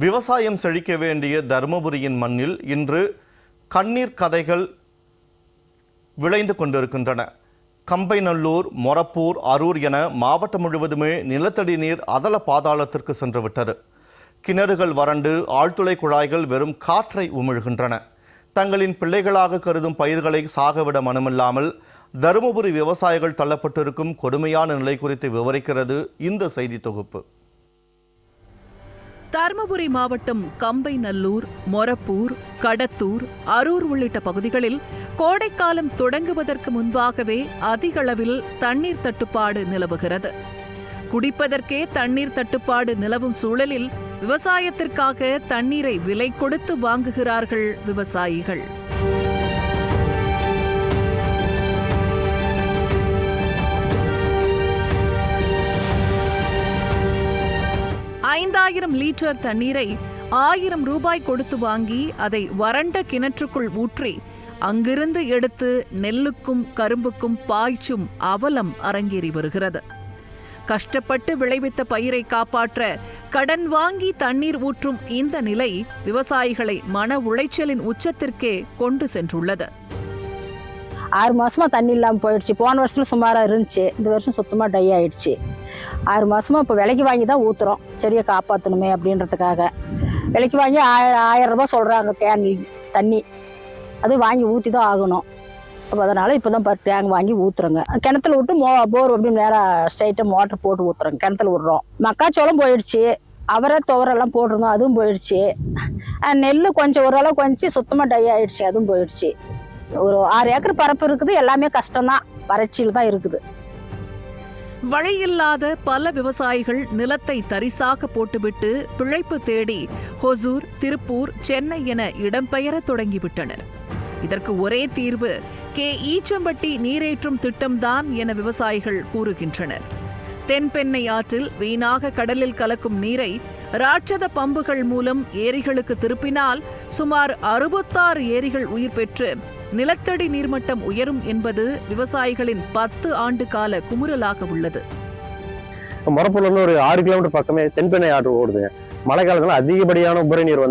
விவசாயம் செழிக்க வேண்டிய தருமபுரியின் மண்ணில் இன்று கண்ணீர் கதைகள் விளைந்து கொண்டிருக்கின்றன. கம்பைநல்லூர், மொரப்பூர், அரூர் என மாவட்டம் முழுவதுமே நிலத்தடி நீர் அதல பாதாளத்திற்கு சென்றுவிட்டது. கிணறுகள் வறண்டு ஆழ்துளை குழாய்கள் வெறும் காற்றை உமிழ்கின்றன. தங்களின் பிள்ளைகளாக கருதும் பயிர்களை சாகவிட மனமில்லாமல் தருமபுரி விவசாயிகள் தள்ளப்பட்டிருக்கும் கொடுமையான நிலை குறித்து விவரிக்கிறது இந்த செய்தி தொகுப்பு. தருமபுரி மாவட்டம் கம்பைநல்லூர், மொரப்பூர், கடத்தூர், அரூர் உள்ளிட்ட பகுதிகளில் கோடைக்காலம் தொடங்குவதற்கு முன்பாகவே அதிக அளவில் தண்ணீர் தட்டுப்பாடு நிலவுகிறது. குடிப்பதற்கே தண்ணீர் தட்டுப்பாடு நிலவும் சூழலில் விவசாயத்திற்காக தண்ணீரை விலை கொடுத்து வாங்குகிறார்கள் விவசாயிகள். 5000 லிட்டர் தண்ணீரை 1000 ரூபாய் கொடுத்து வாங்கி அதை வறண்ட கிணற்றுக்குள் ஊற்றி அங்கிருந்து எடுத்து நெல்லுக்கும் கரும்புக்கும் பாய்ச்சும் அவலம் அரங்கேறி வருகிறது. கஷ்டப்பட்டு விளைவித்த பயிரை காப்பாற்ற கடன் வாங்கி தண்ணீர் ஊற்றும் இந்த நிலை விவசாயிகளை மன உளைச்சலின் உச்சத்திற்கே கொண்டு சென்றுள்ளது. 6 மாசமா தண்ணி இல்லாமல் போயிடுச்சு. போன வருஷத்துல சுமாராக இருந்துச்சு, இந்த வருஷம் சுத்தமாக டை ஆயிடுச்சு. 6 மாசமா இப்போ விலைக்கு வாங்கி தான் ஊற்றுறோம், செடியை காப்பாற்றணுமே அப்படின்றதுக்காக. விலைக்கு வாங்கி 1000 ரூபாய் சொல்கிறாங்க கேன் தண்ணி, அது வாங்கி ஊற்றி தான் ஆகணும். அப்போ அதனால் இப்போ தான் டேங்க் வாங்கி ஊற்றுறோங்க. கிணத்துல விட்டு போர் அப்படி நேராக ஸ்ட்ரைட்டாக மோட்டர் போட்டு ஊற்றுறோங்க. கிணத்துல விட்றோம். மக்காச்சோளம் போயிடுச்சு, அவரை துவரெல்லாம் போட்டிருந்தோம், அதுவும் போயிடுச்சு. நெல் கொஞ்சம் ஓரளவு கொஞ்சம் சுத்தமாக டை ஆயிடுச்சு, அதுவும் போயிடுச்சு. ஒரு 6 ஏக்கர் பரப்பு இருக்குது, எல்லாமே கஷ்டம்தான், வறட்சியில் தான் இருக்குது. வழியில்லாத பல விவசாயிகள் நிலத்தை தரிசாக போட்டுவிட்டு பிழைப்பு தேடி ஹொசூர், திருப்பூர், சென்னை என இடம்பெயர தொடங்கிவிட்டனர். இதற்கு ஒரே தீர்வு ஈச்சம்பட்டி நீரேற்றும் திட்டம்தான் என விவசாயிகள் கூறுகின்றனர். தென்பெண்ணை ஆற்றில் வீணாக கடலில் கலக்கும் நீரை ராட்சத பம்புகள் மூலம் ஏரிகளுக்கு திருப்பினால் சுமார் 66 ஏரிகள் உயிர் பெற்று நிலத்தடி நீர்மட்டம் உயரும் என்பது விவசாயிகளின் 10 ஆண்டு கால குமுறலாக உள்ளது. மொரப்பூர்ல ஒரு 6 கிலோமீட்டர் பக்கமே தென்பெண்ணை ஆறு ஓடுதுங்க. மழை காலத்துல அதிகப்படியான உபரி நீர்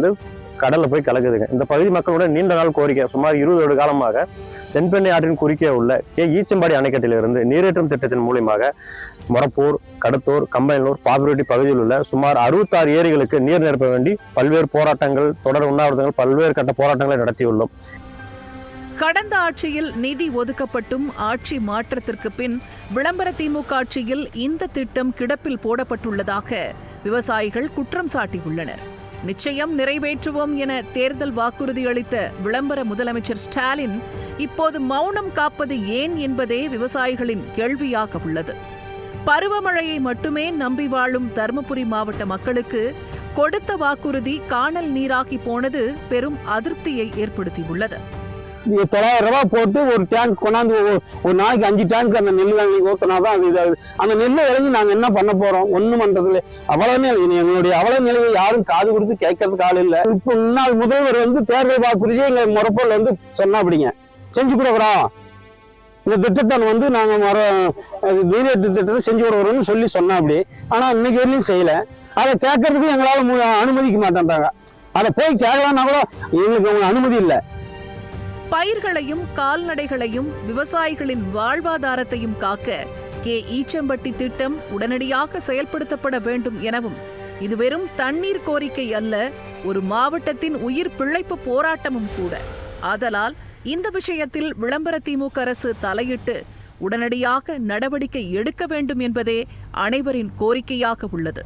கடல்ல போய் கலக்குதுங்க. இந்த பகுதி மக்களோட நீண்ட நாள் கோரிக்கை, சுமார் 20 வருட காலமாக தென்பெண்ணை ஆற்றின் குறுக்கே உள்ள ஈச்சம்பாடி அணைக்கட்டிலிருந்து நீரேற்றும் திட்டத்தின் மூலமாக மொரப்பூர், கடத்தூர், கம்பைநல்லூர், பாப்பிரெட்டி பகுதியில் உள்ள சுமார் 66 ஏரிகளுக்கு நீர் நிரப்ப வேண்டி பல்வேறு போராட்டங்கள், தொடர் உண்ணாவிரதங்கள், பல்வேறு கட்ட போராட்டங்களை நடத்தியுள்ளோம். கடந்த ஆட்சியில் நிதி ஒதுக்கப்பட்டும் ஆட்சி மாற்றத்திற்கு பின் விளம்பர திமுக ஆட்சியில் இந்த திட்டம் கிடப்பில் போடப்பட்டுள்ளதாக விவசாயிகள் குற்றம் சாட்டியுள்ளனர். நிச்சயம் நிறைவேற்றுவோம் என தேர்தல் வாக்குறுதி அளித்த விளம்பர முதலமைச்சர் ஸ்டாலின் இப்போது மௌனம் காப்பது ஏன் என்பதே விவசாயிகளின் கேள்வியாக உள்ளது. பருவமழையை மட்டுமே நம்பி வாழும் தருமபுரி மாவட்ட மக்களுக்கு கொடுத்த வாக்குறுதி காணல் நீராகி போனது பெரும் அதிருப்தியை ஏற்படுத்தியுள்ளது. 900 ரூபாய் போட்டு ஒரு டேங்க் கொண்டாந்து ஒரு நாளைக்கு 5 டேங்க் அந்த நெல் வாங்கி ஊற்றினாதான் அது இதாகுது. அந்த நெல்லை இறங்கி நாங்கள் என்ன பண்ண போறோம்? ஒன்றும் பண்றதுல அவ்வளவு நிலை, எங்களுடைய அவ்வளவு நிலையை யாரும் காது கொடுத்து கேட்கறதுக்கு ஆள் இல்லை. இப்போ முன்னாள் முதல்வர் தேர்தல் வாக்குறுதியை எங்க மொரப்பூர்ல சொன்னா அப்படிங்க செஞ்சு கொடுக்குறோம், இந்த திட்டத்தை நாங்க நீரேற்று திட்டத்தை செஞ்சு கொடுக்குறோம்னு சொன்னா அப்படி. ஆனா இன்னைக்கு வரையும் செய்யல. அதை கேட்கறதுக்கு எங்களால அனுமதிக்க மாட்டேன்றாங்க. அதை போய் கேட்கலாம்னா கூட எங்களுக்கு அனுமதி இல்லை. பயிர்களையும் கால்நடைகளையும் விவசாயிகளின் வாழ்வாதாரத்தையும் காக்க ஈச்சம்பட்டி திட்டம் உடனடியாக செயல்படுத்தப்பட வேண்டும் எனவும், இது வெறும் தண்ணீர் கோரிக்கை அல்ல, ஒரு மாவட்டத்தின் உயிர் பிழைப்பு போராட்டமும் கூட. ஆதலால் இந்த விஷயத்தில் விளம்பர திமுக அரசு தலையிட்டு உடனடியாக நடவடிக்கை எடுக்க வேண்டும் என்பதே அனைவரின் கோரிக்கையாக உள்ளது.